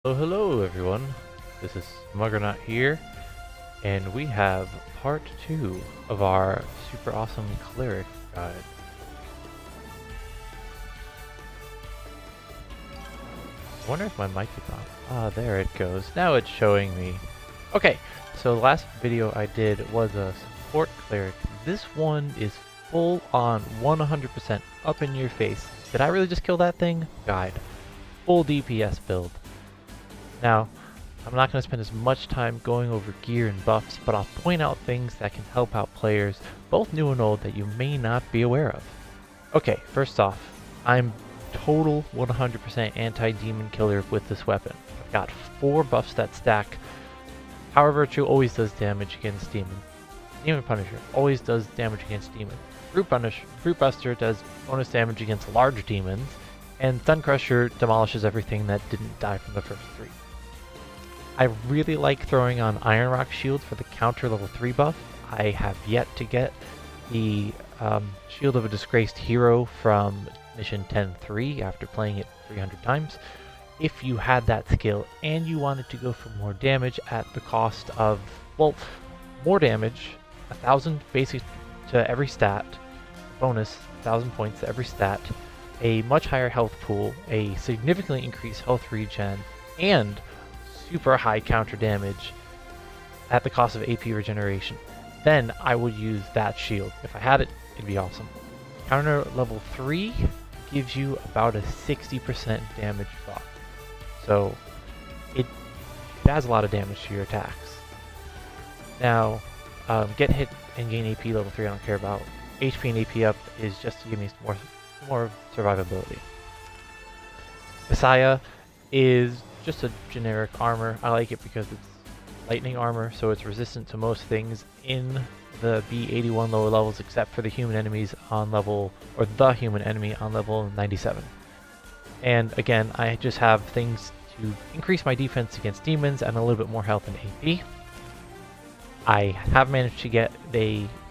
Hello everyone, this is Muggernaut here, and we have part 2 of our super awesome Cleric guide. I wonder if my mic is on. Ah, there it goes. Now it's showing me. Okay, so the last video I did was a support Cleric. This one is full on 100% up in your face. Did I really just kill that thing? Guide. Full DPS build. Now, I'm not going to spend as much time going over gear and buffs, but I'll point out things that can help out players, both new and old, that you may not be aware of. Okay, first off, I'm total 100% anti-demon killer with this weapon. I've got 4 buffs that stack. Power Virtue always does damage against demons. Demon Punisher always does damage against demons. Brute Buster does bonus damage against large demons. And Stun Crusher demolishes everything that didn't die from the first 3. I really like throwing on Iron Rock Shield for the counter level 3 buff. I have yet to get the Shield of a Disgraced Hero from Mission 10-3 after playing it 300 times. If you had that skill and you wanted to go for more damage at the cost of, well, more damage, 1,000 basic to every stat, bonus 1,000 points to every stat, a much higher health pool, a significantly increased health regen, and super high counter damage at the cost of AP regeneration, then I would use that shield. If I had it, it'd be awesome. Counter level 3 gives you about a 60% damage buff. So it adds a lot of damage to your attacks. Now, get hit and gain AP level 3 I don't care about. HP and AP up is just to give me more survivability. Messiah is just a generic armor. I like it because it's lightning armor, so it's resistant to most things in the B81 lower levels except for the human enemies on level, or the human enemy on level 97. And again, I just have things to increase my defense against demons and a little bit more health and AP. I have managed to get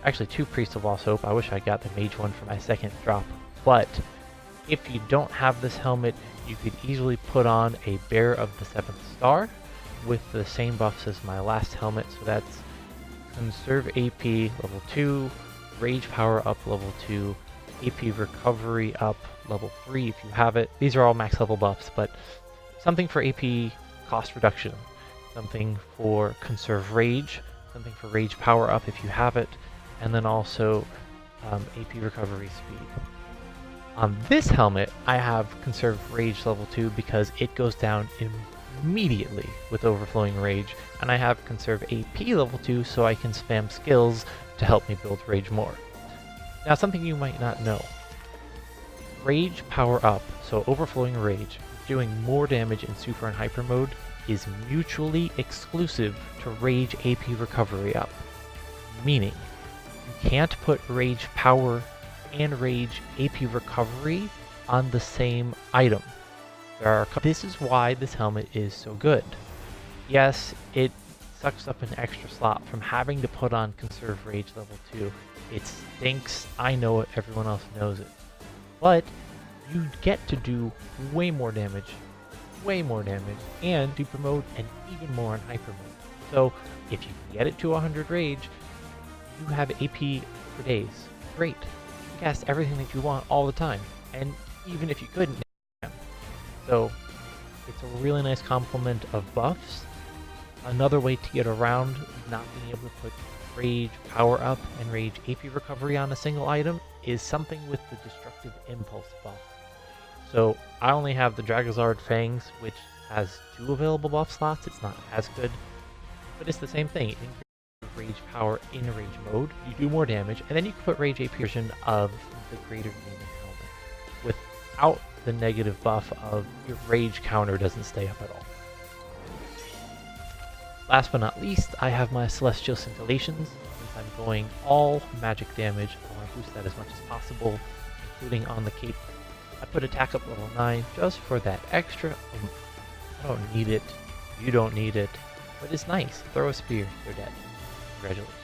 actually 2 Priest of Lost Hope. I wish I got the mage one for my second drop, but if you don't have this helmet, you could easily put on a Bear of the 7th Star with the same buffs as my last helmet. So that's Conserve AP level 2, Rage Power up level 2, AP Recovery up level 3 if you have it. These are all max level buffs, but something for AP cost reduction, something for Conserve Rage, something for Rage Power up if you have it, and then also AP Recovery Speed. On this helmet, I have Conserve Rage level 2 because it goes down immediately with Overflowing Rage, and I have Conserve AP level 2 so I can spam skills to help me build Rage more. Now, something you might not know. Rage Power Up, so Overflowing Rage, doing more damage in Super and Hyper mode, is mutually exclusive to Rage AP Recovery Up. Meaning, you can't put Rage Power and Rage AP Recovery on the same item. This is why this helmet is so good. Yes, it sucks up an extra slot from having to put on Conserve Rage level 2. It stinks, I know it, everyone else knows it. But you get to do way more damage, and Super mode, and even more in Hyper mode. So if you can get it to 100 Rage, you have AP for days. Great. Cast everything that you want all the time, and even if you couldn't, so it's a really nice complement of buffs. Another way to get around not being able to put Rage Power Up and Rage AP Recovery on a single item is something with the Destructive Impulse buff. So I only have the Dragazard Fangs, which has 2 available buff slots. It's not as good, but it's the same thing. It increases Rage Power in Rage mode, you do more damage, and then you can put Rage AP version of the Greater Demon helmet without the negative buff of your Rage counter doesn't stay up at all. Last but not least, I have my Celestial Scintillations. Since I'm going all magic damage, I want to boost that as much as possible, including on the cape. I put attack up level 9 just for that extra. I don't need it, you don't need it, but it's nice. Throw a spear, they're dead. Congratulations.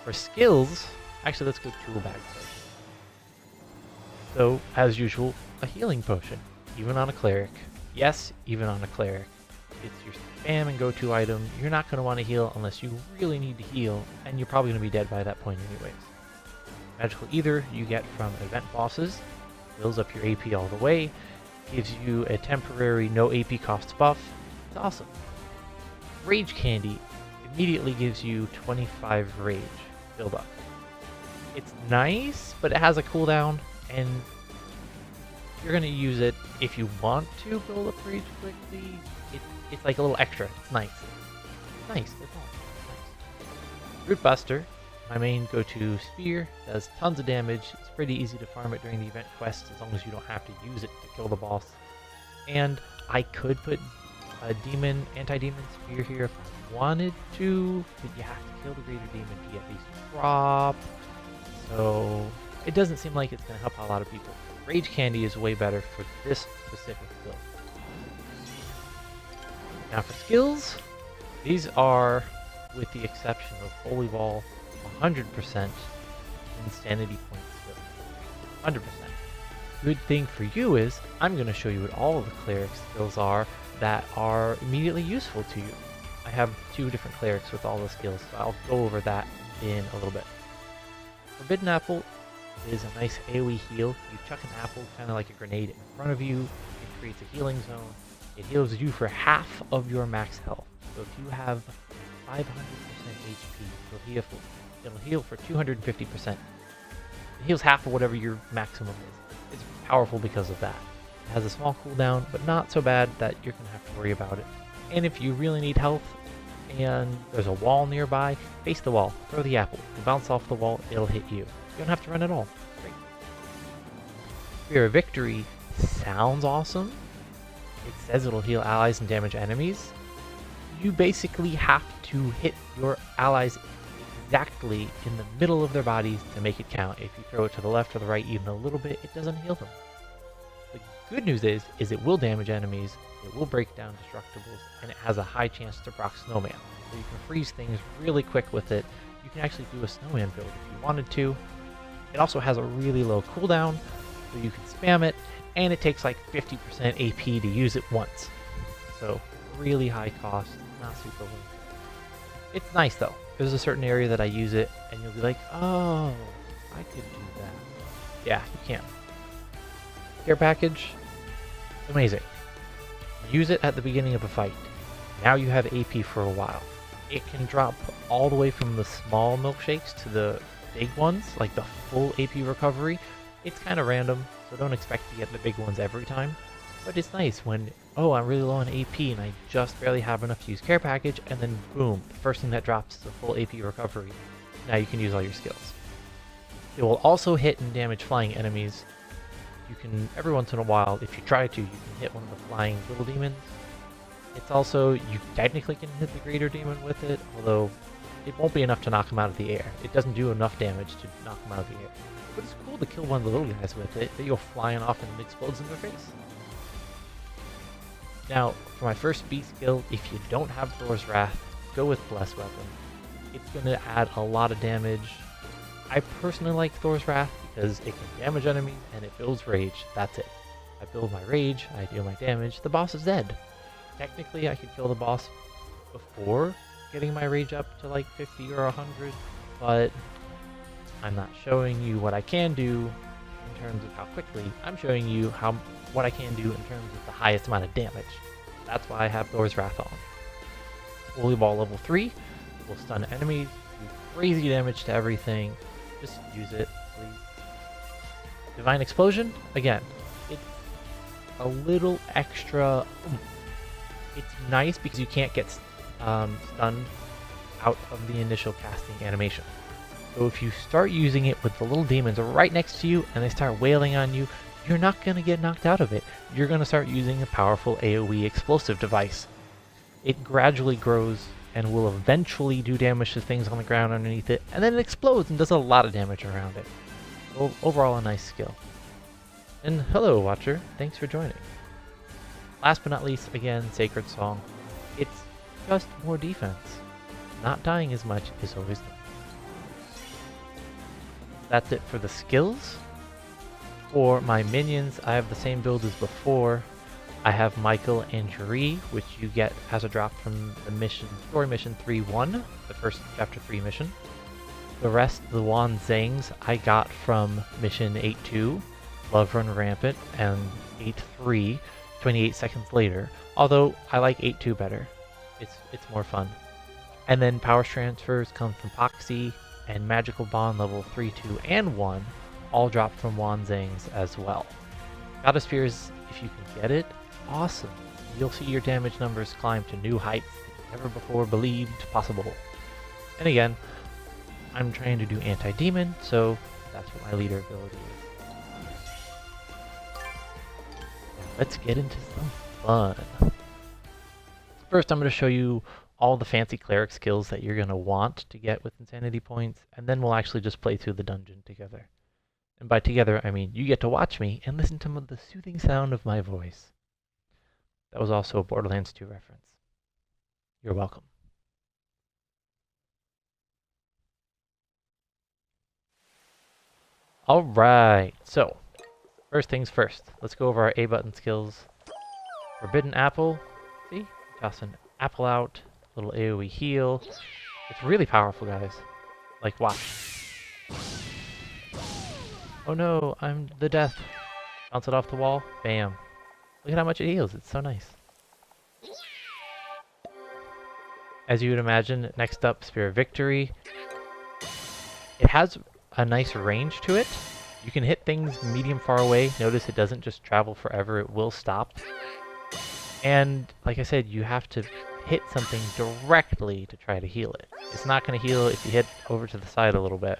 For skills, actually let's go tool bag first. So, as usual, a healing potion, even on a cleric. Yes, even on a Cleric. It's your spam and go-to item. You're not going to want to heal unless you really need to heal, and you're probably going to be dead by that point anyways. Magical Ether you get from event bosses, builds up your AP all the way, gives you a temporary no AP cost buff. It's awesome. Rage Candy immediately gives you 25 rage build up. It's nice, but it has a cooldown, and you're going to use it if you want to build up rage quickly. It's like a little extra. It's nice. It's nice. That's all. It's nice. Root Buster, my main go-to spear, does tons of damage. It's pretty easy to farm it during the event quest as long as you don't have to use it to kill the boss. And I could put a anti-demon spear here if I wanted to, but you have to kill the greater demon to get these drop. So it doesn't seem like it's going to help a lot of people. Rage Candy is way better for this specific build. Now for skills, these are, with the exception of Holy Wall, 100% insanity point skills. 100%. Good thing for you is, I'm going to show you what all of the Cleric skills are that are immediately useful to you. I have 2 different Clerics with all the skills, so I'll go over that in a little bit. Forbidden Apple is a nice AoE heal. You chuck an apple kind of like a grenade in front of you, it creates a healing zone. It heals you for half of your max health. So if you have 500% HP, it'll heal for 250%. It heals half of whatever your maximum is. It's powerful because of that. It has a small cooldown, but not so bad that you're going to have to worry about it. And if you really need health and there's a wall nearby, face the wall, throw the apple. You bounce off the wall, it'll hit you. You don't have to run at all. Great. Spear of Victory sounds awesome. It says it'll heal allies and damage enemies. You basically have to hit your allies exactly in the middle of their bodies to make it count. If you throw it to the left or the right even a little bit, it doesn't heal them. The good news is it will damage enemies, it will break down destructibles, and it has a high chance to proc snowman. So you can freeze things really quick with it. You can actually do a snowman build if you wanted to. It also has a really low cooldown, so you can spam it, and it takes like 50% AP to use it once. So really high cost, not super worth it. It's nice though. There's a certain area that I use it, and you'll be like, oh, I could do that. Yeah, you can. Care package, amazing. Use it at the beginning of a fight. Now you have AP for a while. It can drop all the way from the small milkshakes to the big ones, like the full AP recovery. It's kind of random, so don't expect to get the big ones every time. But it's nice when, oh, I'm really low on AP and I just barely have enough to use care package, and then boom, the first thing that drops is the full AP recovery. Now you can use all your skills. It will also hit and damage flying enemies. You can, every once in a while, if you try to, you can hit one of the flying little demons. It's also, you technically can hit the greater demon with it, although it won't be enough to knock him out of the air. It doesn't do enough damage to knock him out of the air. But it's cool to kill one of the little guys with it. They go flying off and it explodes in their face. Now, for my first B skill, if you don't have Thor's Wrath, go with Bless Weapon. It's going to add a lot of damage. I personally like Thor's Wrath because it can damage enemies and it builds rage. That's it. I build my rage, I deal my damage, the boss is dead. Technically, I could kill the boss before getting my rage up to like 50 or 100, but I'm not showing you what I can do in terms of how quickly. I'm showing you what I can do in terms of the highest amount of damage. That's why I have Thor's Wrath on. Holy Ball level 3 will stun enemies, do crazy damage to everything. Just use it, please. Divine Explosion, again, it's a little extra. It's nice because you can't get stunned out of the initial casting animation. So if you start using it with the little demons right next to you and they start wailing on you, you're not going to get knocked out of it. You're going to start using a powerful AoE explosive device. It gradually grows and will eventually do damage to things on the ground underneath it, and then it explodes and does a lot of damage around it. So overall, a nice skill. And hello, Watcher. Thanks for joining. Last but not least, again, Sacred Song. It's just more defense. Not dying as much is always nice. That's it for the skills. For my minions, I have the same build as before. I have Michael and Juri, which you get as a drop from the mission, story mission 3-1, the first chapter 3 mission. The rest, the Wan Zangs, I got from mission 8-2, Love Run Rampant, and 8-3, 28 seconds later. Although I like 8-2 better. It's more fun. And then power transfers come from Poxy and Magical Bond level 3, 2, and 1, all drop from Wan Zangs as well. Goddess Spheres, if you can get it, awesome. You'll see your damage numbers climb to new heights never before believed possible. And again, I'm trying to do anti-demon, so that's what my leader ability is. Now let's get into some fun. First, I'm going to show you all the fancy cleric skills that you're going to want to get with insanity points, and then we'll actually just play through the dungeon together. And by together, I mean you get to watch me and listen to the soothing sound of my voice. That was also a Borderlands 2 reference. You're welcome. Alright, so first things first. Let's go over our A button skills. Forbidden Apple. See? Toss an apple out. Little AoE heal. It's really powerful, guys. Like, watch. Oh no, I'm the death. Bounce it off the wall. Bam. Look at how much it heals. It's so nice. As you would imagine, next up, Spear of Victory. It has a nice range to it. You can hit things medium far away. Notice it doesn't just travel forever. It will stop. And like I said, you have to hit something directly to try to heal it. It's not going to heal if you hit over to the side a little bit.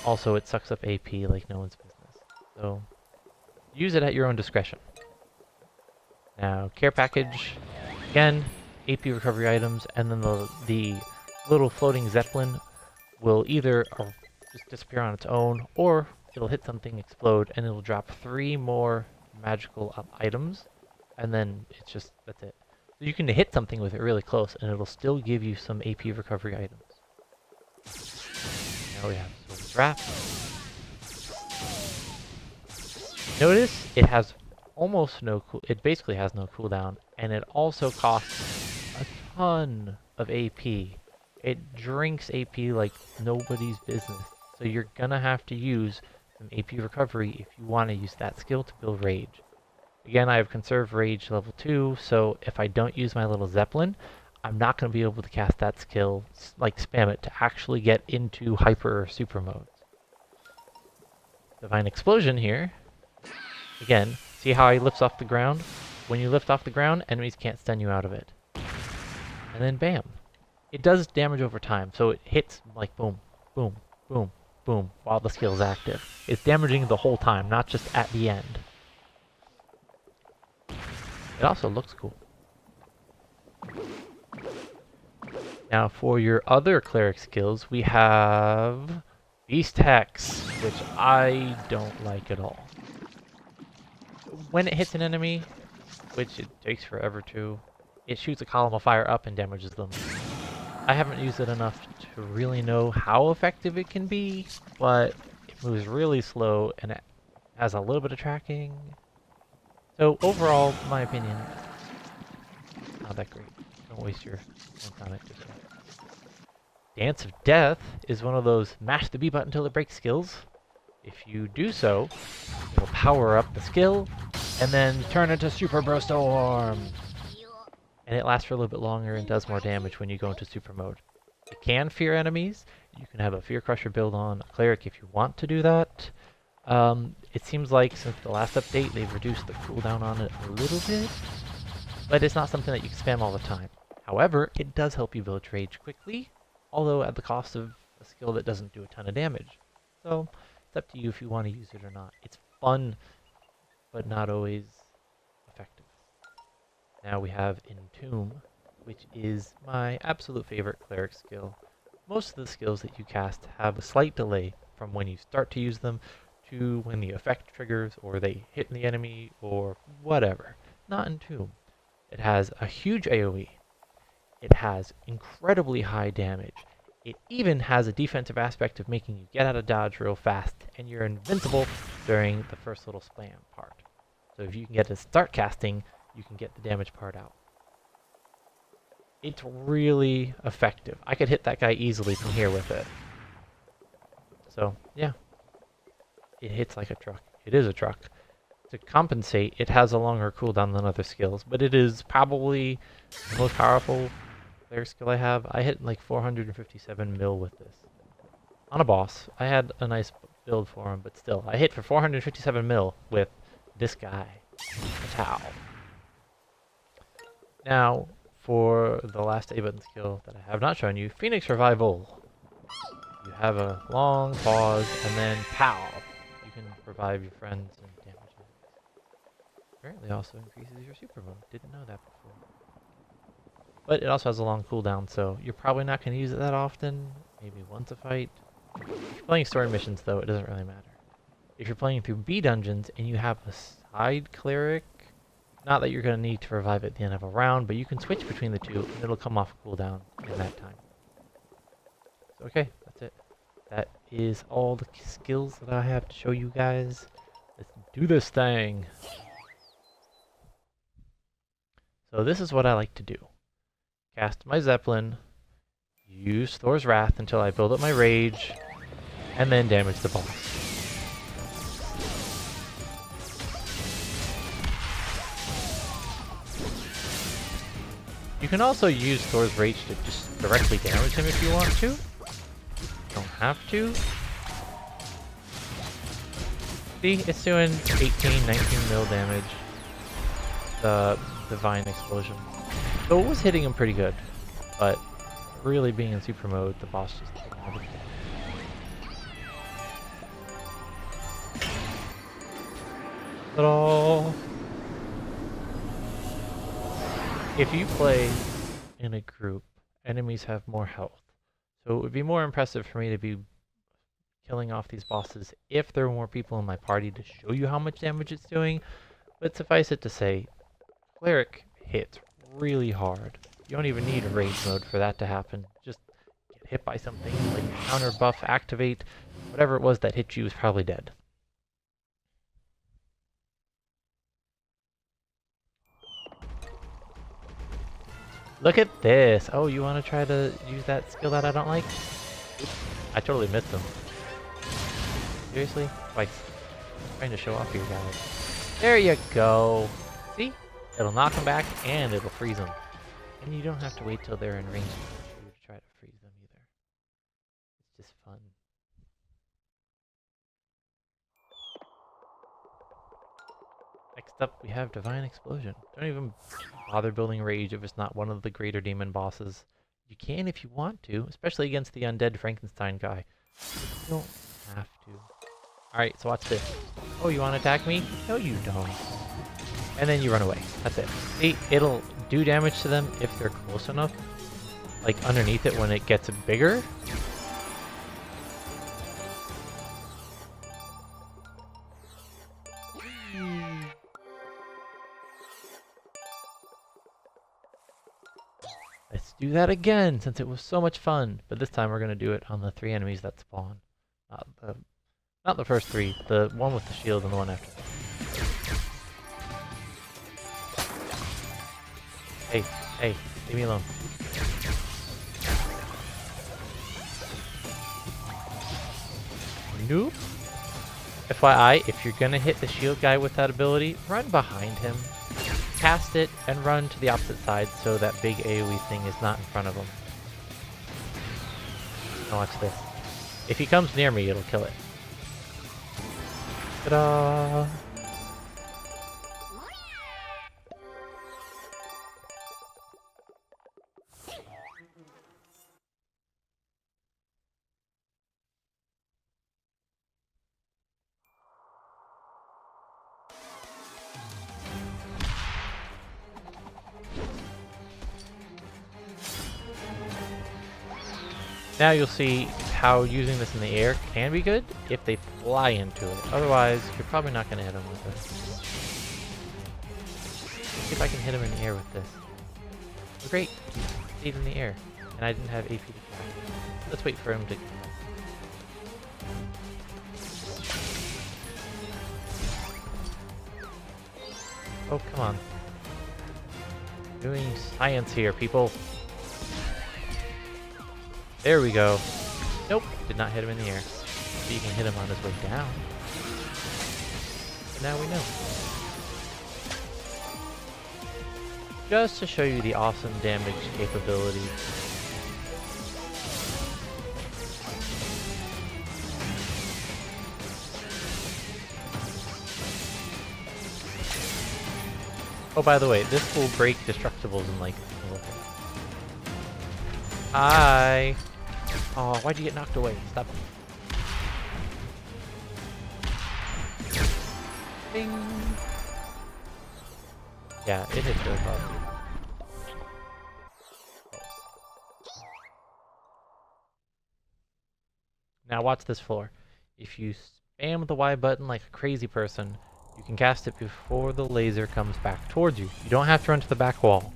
Also, it sucks up AP like no one's business. So, use it at your own discretion. Now, care package. Again, AP recovery items, and then the little floating zeppelin will either just disappear on its own, or it'll hit something, explode, and it'll drop 3 more magical items, and then it's just, that's it. So you can hit something with it really close, and it'll still give you some AP recovery items. Now we have Soul's Wrath. Notice it has almost no it basically has no cooldown, and it also costs a ton of AP. It drinks AP like nobody's business, so you're gonna have to use some AP recovery if you want to use that skill to build Rage. Again, I have Conserve Rage level 2, so if I don't use my little Zeppelin, I'm not going to be able to cast that skill, like spam it, to actually get into Hyper or Super modes. Divine Explosion here. Again, see how he lifts off the ground? When you lift off the ground, enemies can't stun you out of it. And then bam. It does damage over time, so it hits like boom, boom, boom, boom, while the skill is active. It's damaging the whole time, not just at the end. It also looks cool. Now for your other cleric skills, we have Beast Hex, which I don't like at all. When it hits an enemy, which it takes forever to, it shoots a column of fire up and damages them. I haven't used it enough to really know how effective it can be, but it moves really slow and it has a little bit of tracking. So overall, in my opinion, not that great. Don't waste your points on it just yet. Dance of Death is one of those mash the B button until it breaks skills. If you do so, it'll power up the skill and then turn into Super Bro Storm. And it lasts for a little bit longer and does more damage when you go into super mode. It can fear enemies. You can have a Fear Crusher build on a Cleric if you want to do that. It seems like since the last update, they've reduced the cooldown on it a little bit, but it's not something that you can spam all the time. However, it does help you build Rage quickly, although at the cost of a skill that doesn't do a ton of damage. So, it's up to you if you want to use it or not. It's fun, but not always effective. Now we have Entomb, which is my absolute favorite Cleric skill. Most of the skills that you cast have a slight delay from when you start to use them to when the effect triggers, or they hit the enemy, or whatever. Not Entomb. It has a huge AoE. It has incredibly high damage. It even has a defensive aspect of making you get out of dodge real fast, and you're invincible during the first little spam part. So if you can get to start casting, you can get the damage part out. It's really effective. I could hit that guy easily from here with it. So, yeah. It hits like a truck. It is a truck. To compensate, it has a longer cooldown than other skills, but it is probably the most powerful player skill I have. I hit like 457 mil with this. On a boss. I had a nice build for him, but still. I hit for 457 mil with this guy. Tau. Now, for the last A-button skill that I have not shown you, Phoenix Revival. You have a long pause, and then pow! You can revive your friends and damage them. Apparently also increases your super mode. Didn't know that before. But it also has a long cooldown, so you're probably not going to use it that often. Maybe once a fight. If you're playing story missions, though, it doesn't really matter. If you're playing through B dungeons and you have a side cleric, not that you're going to need to revive at the end of a round, but you can switch between the two, and it'll come off cooldown in that time. So, okay, that's it. That is all the skills that I have to show you guys. Let's do this thing. So this is what I like to do. Cast my Zeppelin, use Thor's Wrath until I build up my rage, and then damage the boss. You can also use Thor's Rage to just directly damage him if you want to. You don't have to. See, it's doing 18, 19 mil damage. The Divine Explosion. So it was hitting him pretty good, but really being in super mode, the boss just didn't have it. Ta-da! If you play in a group, enemies have more health. So it would be more impressive for me to be killing off these bosses if there were more people in my party to show you how much damage it's doing. But suffice it to say, Cleric hits really hard. You don't even need a rage mode for that to happen. Just get hit by something, like counter buff, activate, whatever it was that hit you is probably dead. Look at this! Oh, you want to try to use that skill that I don't like? Oops, I totally missed him. Seriously? Twice. I'm trying to show off here, guys. There you go! See? It'll knock them back, and it'll freeze them. And you don't have to wait till they're in range for you to try to freeze them either. It's just fun. Next up, we have Divine Explosion. Don't even bother building Rage if it's not one of the greater demon bosses. You can if you want to, especially against the undead Frankenstein guy. But you don't have to. Alright, so watch this. Oh, you want to attack me? No, you don't. And then you run away. That's it. See, it'll do damage to them if they're close enough. Like underneath it when it gets bigger. Let's do that again since it was so much fun. But this time we're going to do it on the 3 enemies that spawn. Not the first 3, the one with the shield and the one after that. Hey, hey, leave me alone. Nope. FYI, if you're gonna hit the shield guy with that ability, run behind him. Cast it and run to the opposite side so that big AoE thing is not in front of him. Now watch this. If he comes near me, it'll kill it. Ta-da! Now you'll see how using this in the air can be good if they fly into it. Otherwise, you're probably not going to hit them with this. Let's see if I can hit him in the air with this. Oh, great! He stayed in the air, and I didn't have AP to catch. Let's wait for him to... Oh, come on. Doing science here, people. There we go. Nope, did not hit him in the air. So you can hit him on his way down. And now we know. Just to show you the awesome damage capability. Oh, by the way, this will break destructibles in like a little bit. Hi! Oh, why'd you get knocked away? Stop. Ding! Yeah, it hits really hard. Now watch this floor. If you spam the Y button like a crazy person, you can cast it before the laser comes back towards you. You don't have to run to the back wall.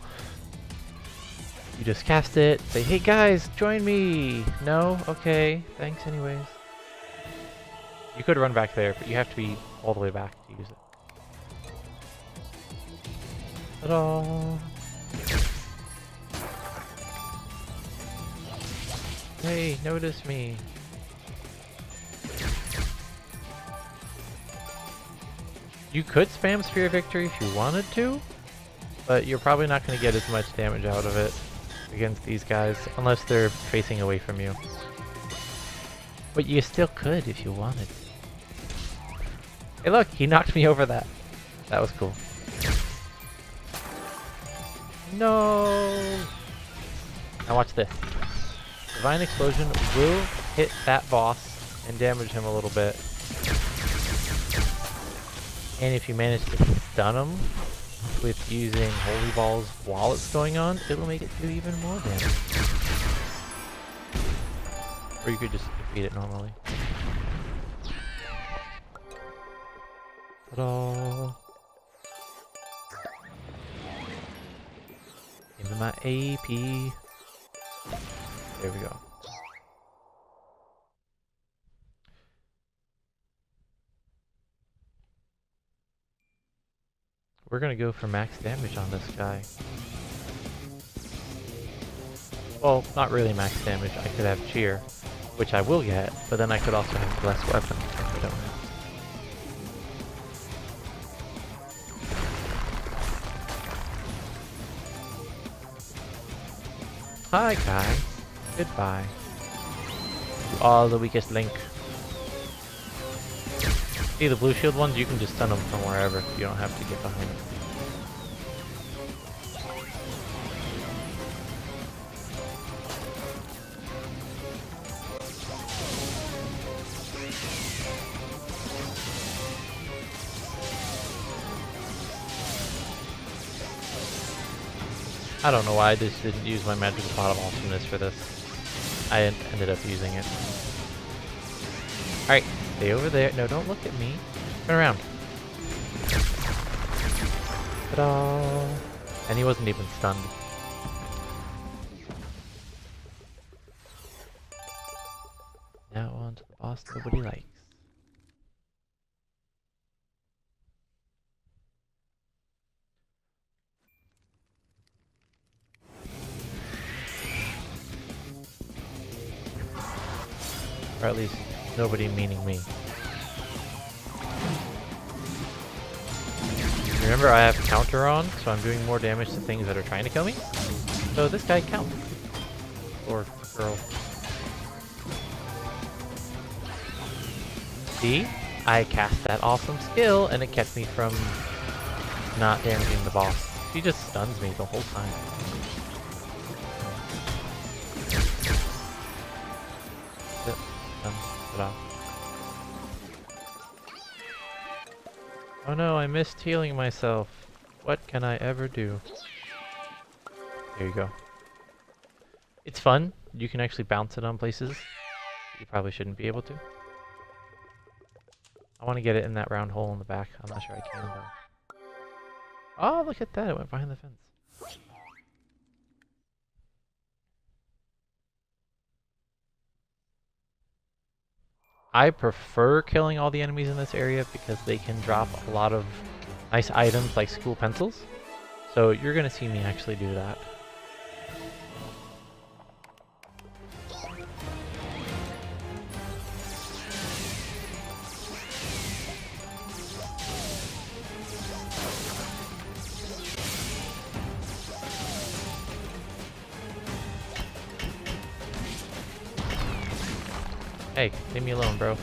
You just cast it, say, hey guys, join me! No? Okay, thanks anyways. You could run back there, but you have to be all the way back to use it. Ta-da! Hey, notice me! You could spam Spear of Victory if you wanted to, but you're probably not going to get as much damage out of it against these guys, unless they're facing away from you. But you still could if you wanted. Hey look, he knocked me over that. That was cool. No! Now watch this. Divine Explosion will hit that boss and damage him a little bit. And if you manage to stun him with using Holy Balls while it's going on, it'll make it do even more damage. Or you could just defeat it normally. Ta-da! Into my AP. There we go. We're gonna go for max damage on this guy. Well, not really max damage. I could have cheer, which I will get, but then I could also have less weapons if I don't have. Hi, guy. Goodbye. You are the weakest link. See, the blue shield ones, you can just stun them from wherever. You don't have to get behind them. I don't know why I just didn't use my magical pot of awesomeness for this. I ended up using it. Alright, stay over there. No, don't look at me. Turn around. Ta-da! And he wasn't even stunned. Now on to the boss nobody likes. Or at least, nobody meaning me. Remember, I have counter on, so I'm doing more damage to things that are trying to kill me. So this guy counts. Or girl. See? I cast that awesome skill, and it kept me from not damaging the boss. She just stuns me the whole time. Oh no, I missed healing myself. What can I ever do? There you go. It's fun. You can actually bounce it on places you probably shouldn't be able to. I want to get it in that round hole in the back. I'm not sure I can though. Oh, look at that. It went behind the fence. I prefer killing all the enemies in this area because they can drop a lot of nice items like school pencils. So you're gonna see me actually do that. Hey, leave me alone, bro.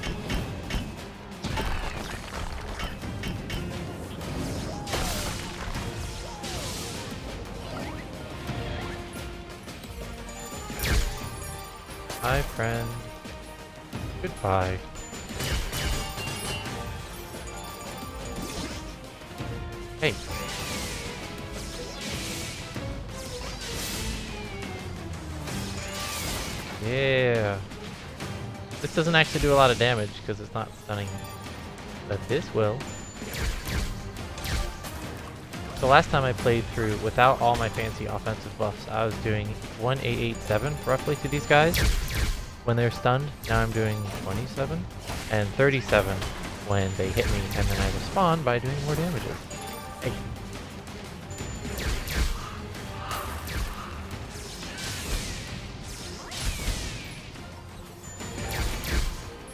Hi, friend. Goodbye. Hey. Yeah. This doesn't actually do a lot of damage because it's not stunning, but this will. So last time I played through without all my fancy offensive buffs, I was doing 1887 roughly to these guys when they're stunned. Now I'm doing 27 and 37 when they hit me, and then I respond by doing more damages. Hey.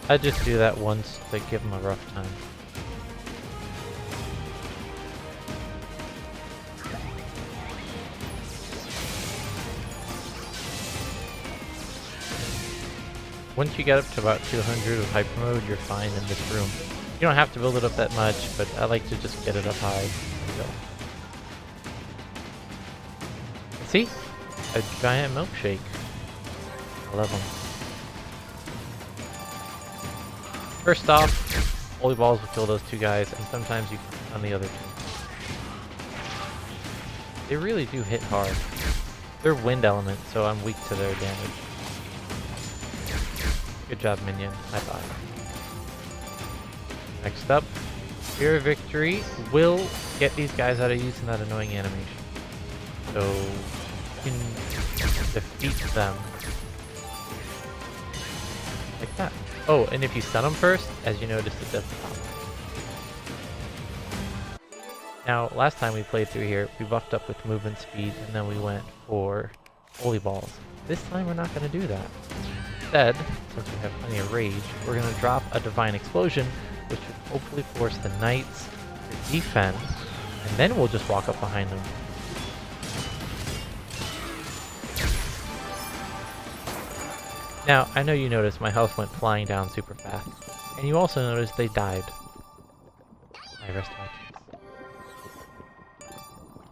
I just do that once to give them a rough time. Once you get up to about 200 with hyper mode, you're fine in this room. You don't have to build it up that much, but I like to just get it up high. So. See? A giant milkshake. I love them. First off, holy balls will kill those two guys, and sometimes you can on the other two. They really do hit hard. They're wind element, so I'm weak to their damage. Good job, minion. High five. Next up, Fear of Victory will get these guys out of using that annoying animation. So you can defeat them like that. Oh, and if you stun them first, as you noticed, it does the top. Now, last time we played through here, we buffed up with movement speed, and then we went for holy balls. This time we're not going to do that. Instead, since we have plenty of rage, we're going to drop a divine explosion, which should hopefully force the knights to defend, and then we'll just walk up behind them. Now, I know you noticed my health went flying down super fast, and you also noticed they died. I rest my case.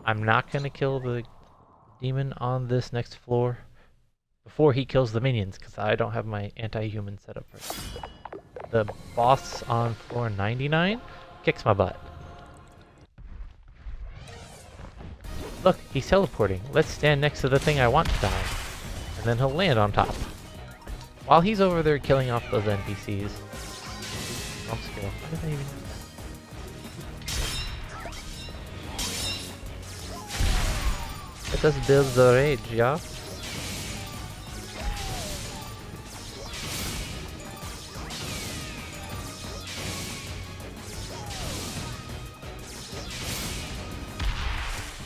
I'm not going to kill the demon on this next floor before he kills the minions, because I don't have my anti-human set up first. The boss on floor 99 kicks my butt. Look, he's teleporting. Let's stand next to the thing I want to die, and then he'll land on top. While he's over there killing off those NPCs. Wrong skill. Why did I even... Let us build the rage, yeah?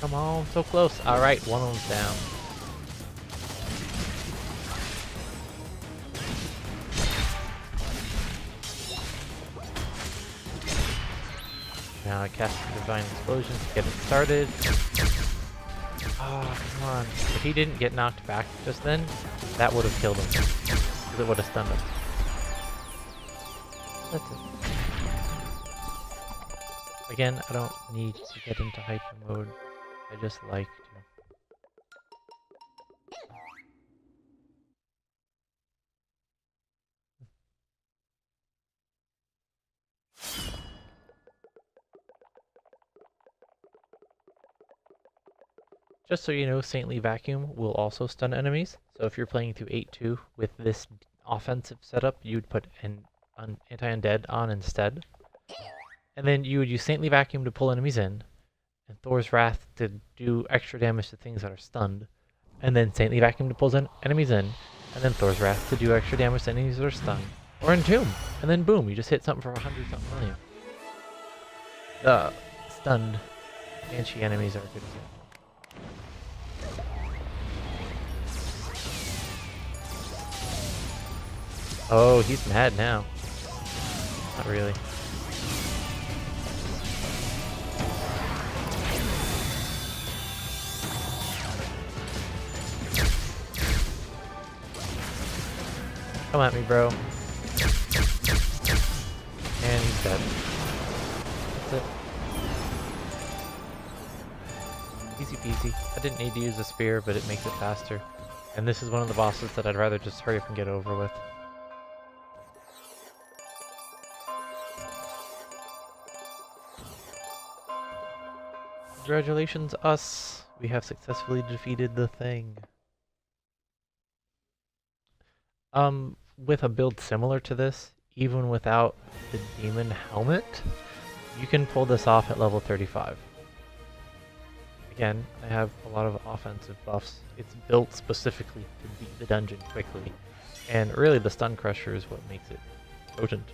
Come on, so close. Alright, one of them's down. Now I cast the Divine Explosion to get it started. Oh, come on. If he didn't get knocked back just then, that would have killed him. Because it would have stunned him. That's it. Again, I don't need to get into hyper mode. I just like to. Just so you know, Saintly Vacuum will also stun enemies. So if you're playing through 8-2 with this offensive setup, you'd put an anti-undead on instead. And then you would use Saintly Vacuum to pull enemies in, and Thor's Wrath to do extra damage to things that are stunned, and then Saintly Vacuum to pull enemies in, and then Thor's Wrath to do extra damage to enemies that are stunned. Or Entomb, and then boom, you just hit something for 100-something million. The stunned banshee enemies are good too. Oh, he's mad now. Not really. Come at me, bro. And he's dead. That's it. Easy peasy. I didn't need to use a spear, but it makes it faster. And this is one of the bosses that I'd rather just hurry up and get over with. Congratulations, us! We have successfully defeated the thing. With a build similar to this, even without the demon helmet, you can pull this off at level 35. Again, I have a lot of offensive buffs. It's built specifically to beat the dungeon quickly, and really the stun crusher is what makes it potent.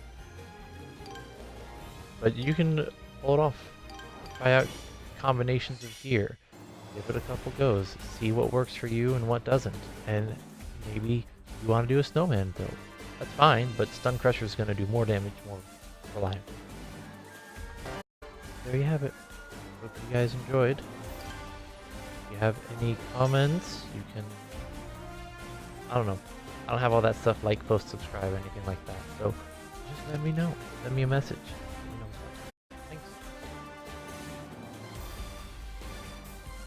But you can pull it off. Try out combinations of gear, give it a couple goes, see what works for you and what doesn't, and maybe you want to do a snowman build. That's fine, but stun crusher is going to do more damage, more reliant. There you have it. Hope you guys enjoyed. If you have any comments, you can, I don't know, I don't have all that stuff like, post, subscribe, anything like that, so just let me know, send me a message.